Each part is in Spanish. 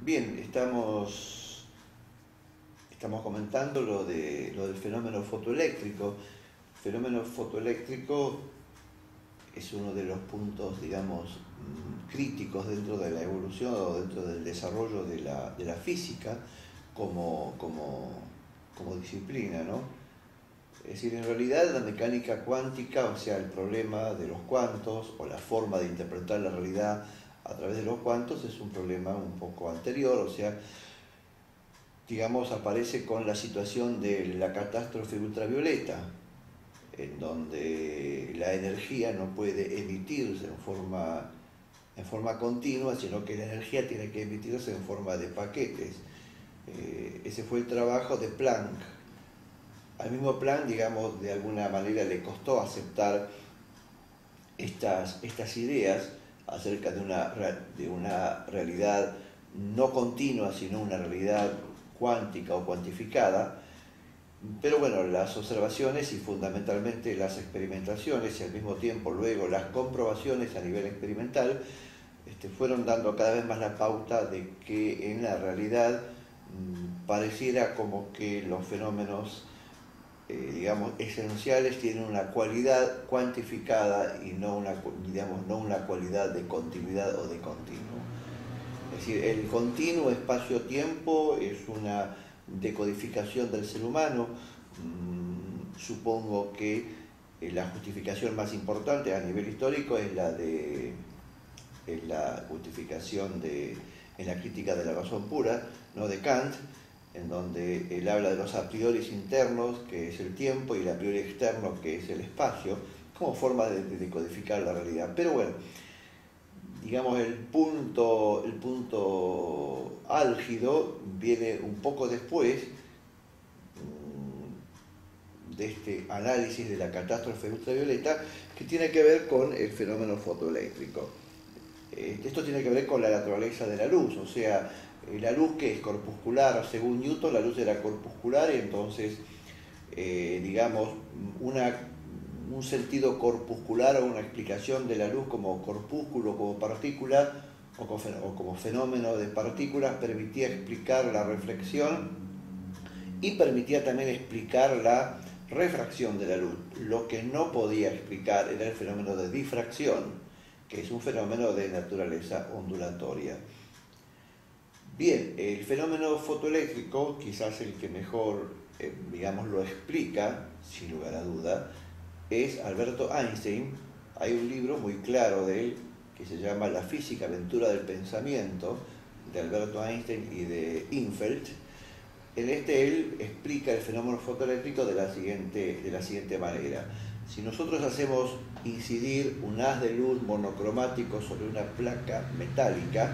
Bien, estamos comentando lo del fenómeno fotoeléctrico. El fenómeno fotoeléctrico es uno de los puntos, digamos, críticos dentro de la evolución o dentro del desarrollo de la física como disciplina, ¿no? Es decir, en realidad la mecánica cuántica, o sea, el problema de los cuantos o la forma de interpretar la realidad a través de los cuantos es un problema un poco anterior, o sea, digamos, aparece con la situación de la catástrofe ultravioleta, en donde la energía no puede emitirse en forma continua, sino que la energía tiene que emitirse en forma de paquetes. Ese fue el trabajo de Planck. Al mismo Planck, digamos, de alguna manera le costó aceptar estas ideas acerca de una realidad no continua, sino una realidad cuántica o cuantificada. Pero bueno, las observaciones y fundamentalmente las experimentaciones y al mismo tiempo luego las comprobaciones a nivel experimental fueron dando cada vez más la pauta de que en la realidad pareciera como que los fenómenos digamos, esenciales tienen una cualidad cuantificada y no una cualidad de continuidad o de continuo. Es decir, el continuo espacio-tiempo es una decodificación del ser humano. Supongo que la justificación más importante a nivel histórico es la justificación en la crítica de la razón pura, ¿no?, de Kant, en donde él habla de los a priori internos, que es el tiempo, y el a priori externo, que es el espacio, como forma de decodificar la realidad. Pero bueno, digamos, el punto álgido viene un poco después de este análisis de la catástrofe ultravioleta, que tiene que ver con el fenómeno fotoeléctrico. Esto tiene que ver con la naturaleza de la luz, o sea, la luz que es corpuscular, según Newton la luz era corpuscular y entonces, digamos, un sentido corpuscular o una explicación de la luz como corpúsculo, como partícula o como fenómeno de partículas permitía explicar la reflexión y permitía también explicar la refracción de la luz. Lo que no podía explicar era el fenómeno de difracción, que es un fenómeno de naturaleza ondulatoria. Bien, el fenómeno fotoeléctrico, quizás el que mejor, digamos, lo explica, sin lugar a duda, es Alberto Einstein. Hay un libro muy claro de él que se llama La física aventura del pensamiento, de Alberto Einstein y de Infeld. En este él explica el fenómeno fotoeléctrico de la siguiente manera. Si nosotros hacemos incidir un haz de luz monocromático sobre una placa metálica,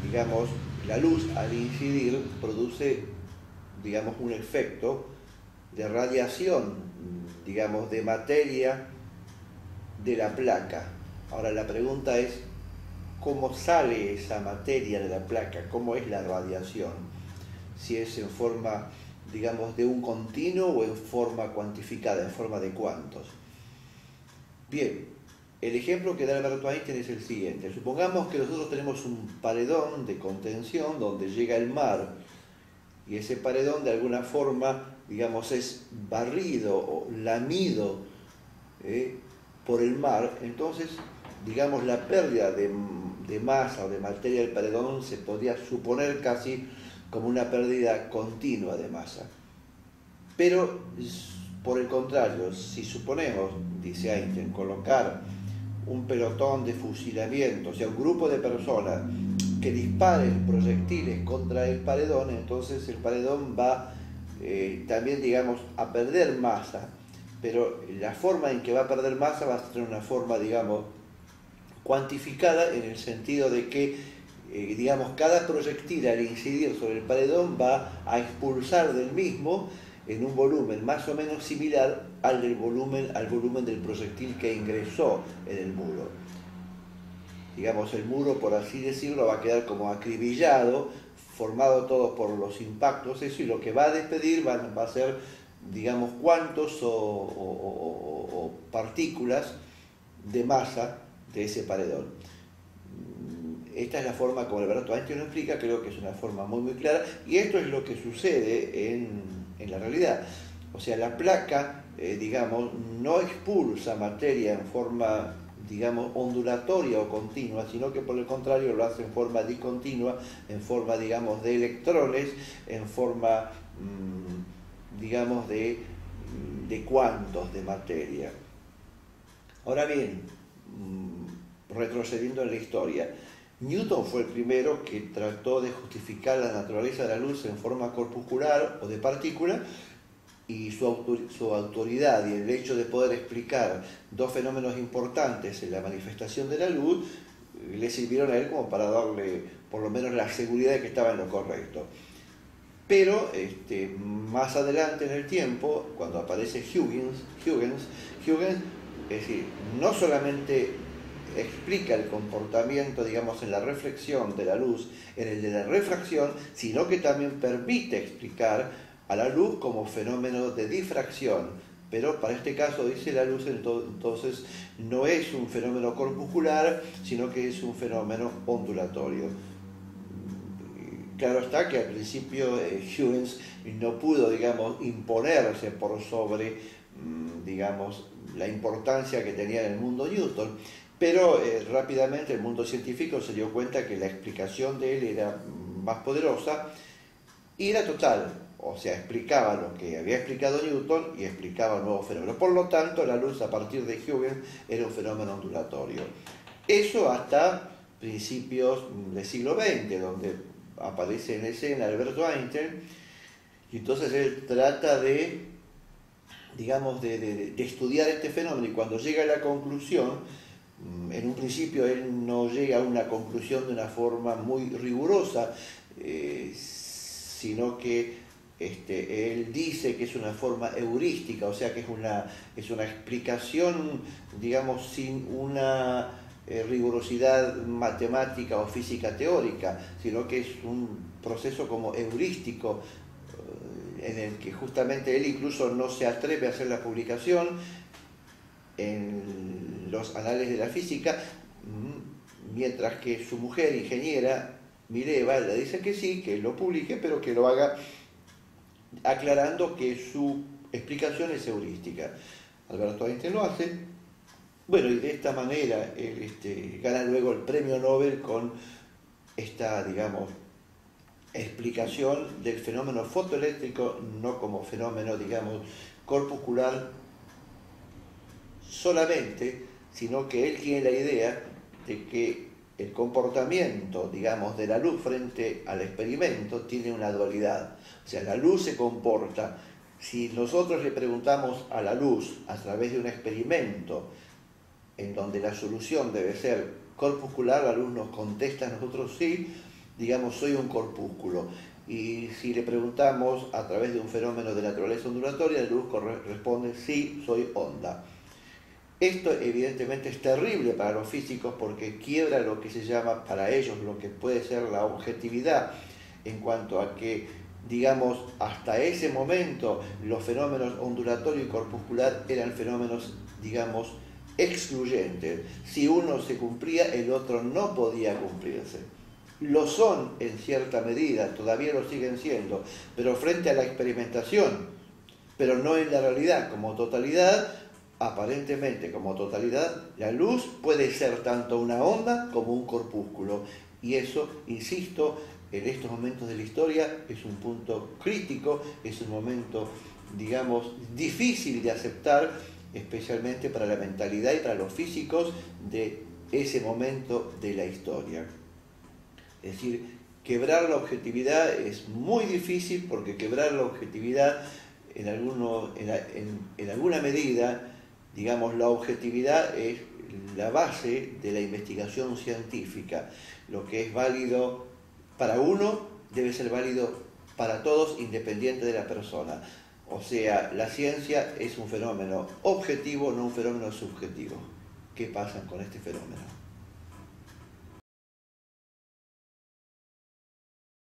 digamos, la luz al incidir produce, digamos, un efecto de radiación, digamos, de materia de la placa. Ahora la pregunta es, ¿cómo sale esa materia de la placa? ¿Cómo es la radiación? Si es en forma, digamos, de un continuo o en forma cuantificada, en forma de cuantos. Bien, el ejemplo que da Alberto Einstein es el siguiente. Supongamos que nosotros tenemos un paredón de contención donde llega el mar y ese paredón de alguna forma, digamos, es barrido o lamido por el mar. Entonces, digamos, la pérdida de masa o de materia del paredón se podría suponer casi como una pérdida continua de masa. Pero, por el contrario, si suponemos, dice Einstein, colocar un pelotón de fusilamiento, o sea, un grupo de personas que disparen proyectiles contra el paredón, entonces el paredón va también, digamos, a perder masa, pero la forma en que va a perder masa va a ser una forma, digamos, cuantificada en el sentido de que digamos, cada proyectil al incidir sobre el paredón va a expulsar del mismo en un volumen más o menos similar al volumen del proyectil que ingresó en el muro. Digamos, el muro, por así decirlo, va a quedar como acribillado, formado todo por los impactos, eso, y lo que va a despedir va a ser, digamos, cuantos o partículas de masa de ese paredón. esta es la forma como Alberto Einstein lo explica, creo que es una forma muy clara, y esto es lo que sucede en la realidad. O sea, la placa, digamos, no expulsa materia en forma, digamos, ondulatoria o continua, sino que por el contrario lo hace en forma discontinua, en forma, digamos, de electrones, en forma, digamos, de cuantos de materia. Ahora bien, retrocediendo en la historia, Newton fue el primero que trató de justificar la naturaleza de la luz en forma corpuscular o de partícula, y su autoridad y el hecho de poder explicar dos fenómenos importantes en la manifestación de la luz le sirvieron a él como para darle por lo menos la seguridad de que estaba en lo correcto. Pero más adelante en el tiempo, cuando aparece Huygens, es decir, no solamente explica el comportamiento, digamos, en la reflexión de la luz, en el de la refracción, sino que también permite explicar a la luz como fenómeno de difracción, pero para este caso dice la luz entonces no es un fenómeno corpuscular, sino que es un fenómeno ondulatorio. Claro está que al principio Huygens no pudo, digamos, imponerse por sobre, digamos, la importancia que tenía en el mundo Newton, pero rápidamente el mundo científico se dio cuenta que la explicación de él era más poderosa y era total. O sea, explicaba lo que había explicado Newton y explicaba nuevos fenómenos. Por lo tanto, la luz a partir de Huygens era un fenómeno ondulatorio. Eso hasta principios del siglo XX, donde aparece en escena Alberto Einstein, y entonces él trata de, digamos, de estudiar este fenómeno, y cuando llega a la conclusión, en un principio él no llega a una conclusión de una forma muy rigurosa, sino que él dice que es una forma heurística, o sea que es una explicación, digamos, sin una rigurosidad matemática o física teórica, sino que es un proceso como heurístico, en el que justamente él incluso no se atreve a hacer la publicación en los anales de la física, mientras que su mujer ingeniera, Mileva, le dice que sí, que lo publique, pero que lo haga aclarando que su explicación es heurística. Alberto Einstein lo hace, bueno, y de esta manera él gana luego el premio Nobel con esta, digamos, explicación del fenómeno fotoeléctrico, no como fenómeno, digamos, corpuscular solamente, sino que él tiene la idea de que el comportamiento, digamos, de la luz frente al experimento tiene una dualidad. O sea, la luz se comporta. Si nosotros le preguntamos a la luz a través de un experimento en donde la solución debe ser corpuscular, la luz nos contesta a nosotros sí, digamos, soy un corpúsculo. Y si le preguntamos a través de un fenómeno de naturaleza ondulatoria, la luz responde sí, soy onda. Esto evidentemente es terrible para los físicos porque quiebra lo que se llama para ellos lo que puede ser la objetividad, en cuanto a que, digamos, hasta ese momento los fenómenos ondulatorio y corpuscular eran fenómenos, digamos, excluyentes. Si uno se cumplía, el otro no podía cumplirse. Lo son en cierta medida, todavía lo siguen siendo, pero frente a la experimentación, pero no en la realidad como totalidad. Aparentemente como totalidad, la luz puede ser tanto una onda como un corpúsculo, y eso, insisto, en estos momentos de la historia es un punto crítico, es un momento, digamos, difícil de aceptar, especialmente para la mentalidad y para los físicos de ese momento de la historia. Es decir, quebrar la objetividad es muy difícil, porque quebrar la objetividad en alguna medida, digamos, la objetividad es la base de la investigación científica. Lo que es válido para uno debe ser válido para todos, independiente de la persona. O sea, la ciencia es un fenómeno objetivo, no un fenómeno subjetivo. ¿Qué pasa con este fenómeno?